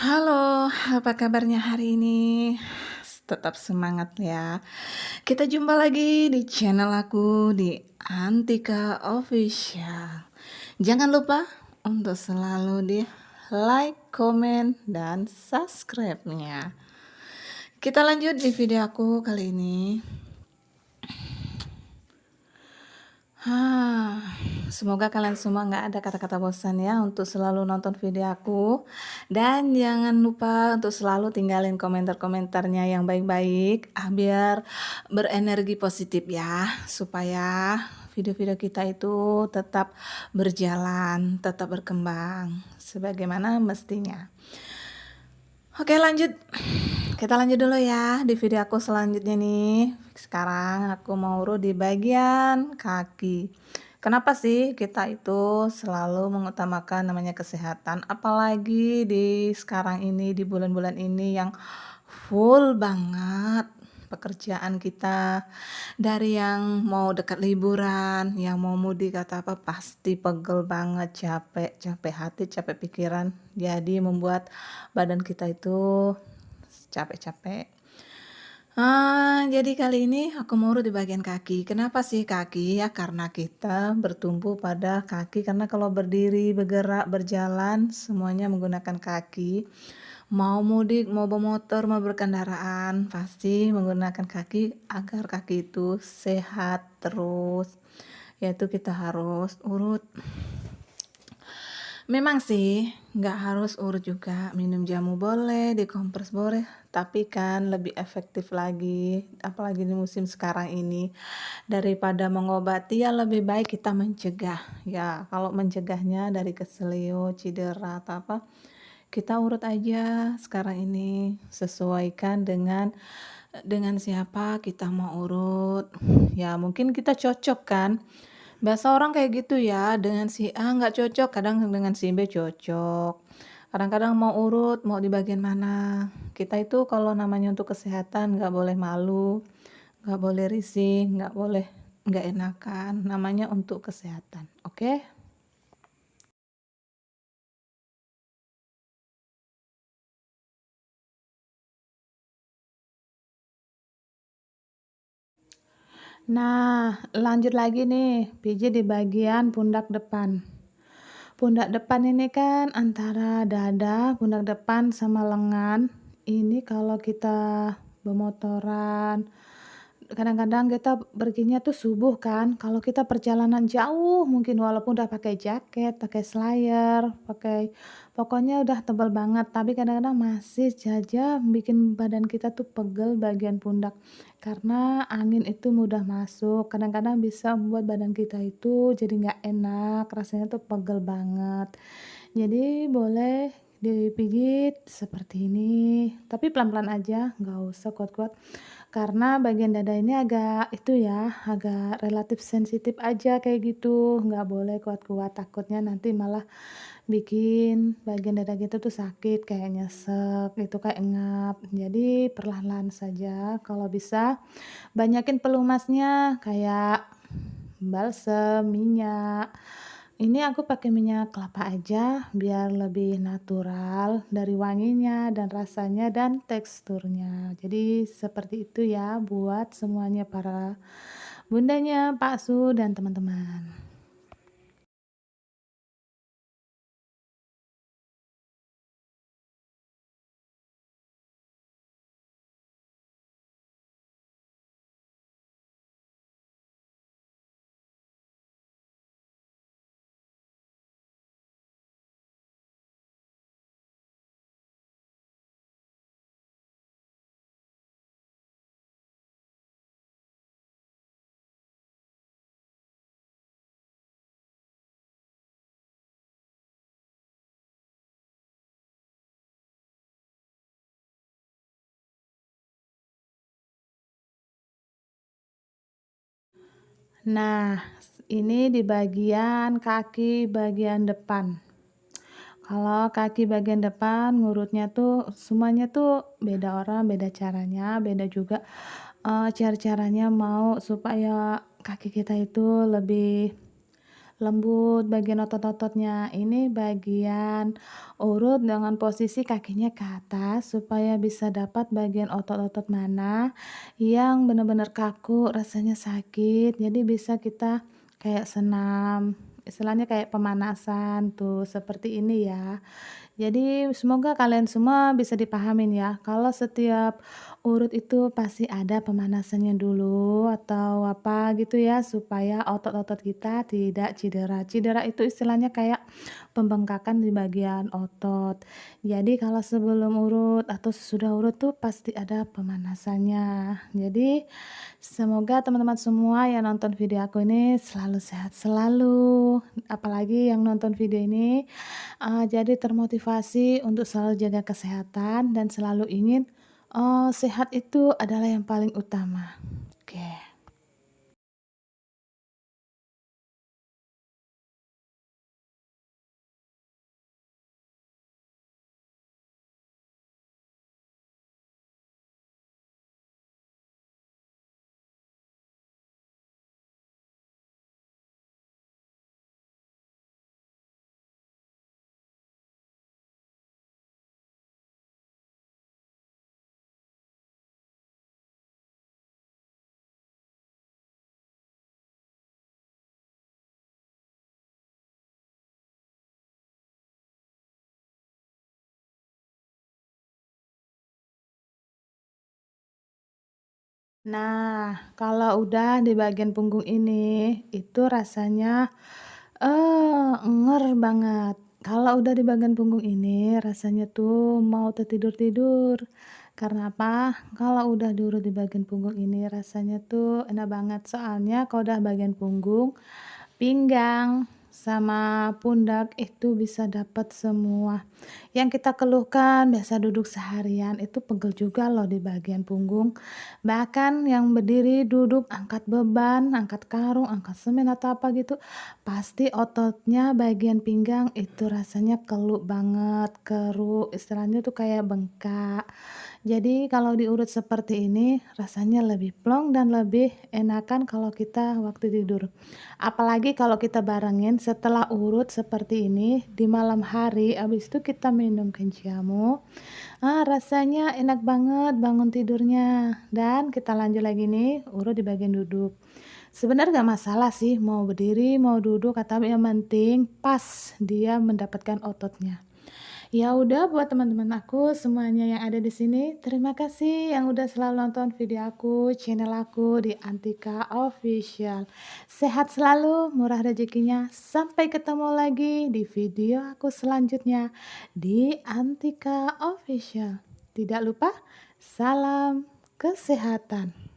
Halo, apa kabarnya hari ini? Tetap semangat ya. Kita jumpa lagi di channel aku di Antika Official. Jangan lupa untuk selalu di like, komen, dan subscribe-nya. Kita lanjut di video aku kali ini. Semoga kalian semua nggak ada kata-kata bosan ya untuk selalu nonton video aku. Dan jangan lupa untuk selalu tinggalin komentar-komentarnya yang baik-baik, biar berenergi positif ya, supaya video-video kita itu tetap berjalan, tetap berkembang sebagaimana mestinya. Oke, lanjut. Kita lanjut dulu ya di video aku selanjutnya nih. Sekarang aku mau urut di bagian kaki. Kenapa sih kita itu selalu mengutamakan namanya kesehatan, apalagi di sekarang ini, di bulan-bulan ini yang full banget pekerjaan kita. Dari yang mau dekat liburan, yang mau mudik atau apa, pasti pegel banget, capek, capek hati, capek pikiran. Jadi membuat badan kita itu capek-capek. Jadi kali ini aku mau urut di bagian kaki. Kenapa sih kaki? Ya karena kita bertumpu pada kaki, karena kalau berdiri, bergerak, berjalan, semuanya menggunakan kaki. Mau mudik, mau bawa motor, mau berkendaraan, pasti menggunakan kaki agar kaki itu sehat terus. Yaitu kita harus urut. Memang sih nggak harus urut juga, minum jamu boleh, dikompres boleh, tapi kan lebih efektif lagi, apalagi di musim sekarang ini, daripada mengobati ya lebih baik kita mencegah. Ya kalau mencegahnya dari keselio, cedera atau apa, kita urut aja sekarang ini, sesuaikan dengan siapa kita mau urut. Ya mungkin kita cocok kan. Bahasa orang kayak gitu ya, dengan si A nggak cocok, kadang dengan si B cocok. Kadang-kadang mau urut, mau di bagian mana. Kita itu kalau namanya untuk kesehatan nggak boleh malu, nggak boleh risih, nggak boleh nggak enakan. Namanya untuk kesehatan, oke? Nah, lanjut lagi nih, pijit di bagian pundak depan. Pundak depan ini kan antara dada, pundak depan sama lengan. Ini kalau kita bermotoran, kadang-kadang kita perginya tuh subuh kan, kalau kita perjalanan jauh mungkin walaupun udah pakai jaket, pakai slayer, pokoknya udah tebal banget, tapi kadang-kadang masih saja bikin badan kita tuh pegel bagian pundak. Karena angin itu mudah masuk, kadang-kadang bisa membuat badan kita itu jadi nggak enak, rasanya tuh pegel banget. Jadi boleh dipijit seperti ini, tapi pelan-pelan aja, nggak usah kuat-kuat. Karena bagian dada ini agak itu ya, agak relatif sensitif aja kayak gitu, nggak boleh kuat-kuat, takutnya nanti malah bikin bagian dada kita tuh sakit, kayak nyesek, itu kayak ngap. Jadi perlahan-lahan saja, kalau bisa banyakin pelumasnya kayak balsem, minyak. Ini aku pakai minyak kelapa aja biar lebih natural dari wanginya dan rasanya dan teksturnya. Jadi seperti itu ya buat semuanya para bundanya, Pak Su dan teman-teman. Nah, ini di bagian kaki bagian depan. Kalau kaki bagian depan ngurutnya tuh semuanya tuh beda orang, beda caranya, beda juga, cara-caranya mau supaya kaki kita itu lebih lembut bagian otot-ototnya. Ini bagian urut dengan posisi kakinya ke atas supaya bisa dapat bagian otot-otot mana yang benar-benar kaku, rasanya sakit. Jadi bisa kita kayak senam, istilahnya kayak pemanasan tuh, seperti ini ya. Jadi semoga kalian semua bisa dipahamin ya, kalau setiap urut itu pasti ada pemanasannya dulu atau apa gitu ya, supaya otot-otot kita tidak cedera. Cedera itu istilahnya kayak pembengkakan di bagian otot. Jadi kalau sebelum urut atau sesudah urut tuh pasti ada pemanasannya. Jadi semoga teman-teman semua yang nonton video aku ini selalu sehat selalu, apalagi yang nonton video ini jadi termotivasi untuk selalu jaga kesehatan dan selalu ingin, sehat itu adalah yang paling utama. Oke. Nah, kalau udah di bagian punggung ini, itu rasanya, enger banget. Kalau udah di bagian punggung ini, rasanya tuh mau tertidur-tidur. Karena apa? Kalau udah diurut di bagian punggung ini, rasanya tuh enak banget. Soalnya kalau udah bagian punggung, pinggang, sama pundak itu bisa dapat semua. Yang kita keluhkan biasa duduk seharian itu pegel juga loh di bagian punggung. Bahkan yang berdiri, duduk, angkat beban, angkat karung, angkat semen atau apa gitu, pasti ototnya bagian pinggang itu rasanya keluh banget, keruh, istilahnya tuh kayak bengkak. Jadi kalau diurut seperti ini rasanya lebih plong dan lebih enakan kalau kita waktu tidur. Apalagi kalau kita barengin setelah urut seperti ini di malam hari, habis itu kita minum kencing jamu, rasanya enak banget bangun tidurnya. Dan kita lanjut lagi nih, urut di bagian duduk. Sebenarnya nggak masalah sih mau berdiri, mau duduk, atau yang penting pas dia mendapatkan ototnya. Ya udah buat teman-teman aku semuanya yang ada di sini, terima kasih yang udah selalu nonton video aku, channel aku di Antika Official. Sehat selalu, murah rezekinya. Sampai ketemu lagi di video aku selanjutnya di Antika Official. Tidak lupa, salam kesehatan.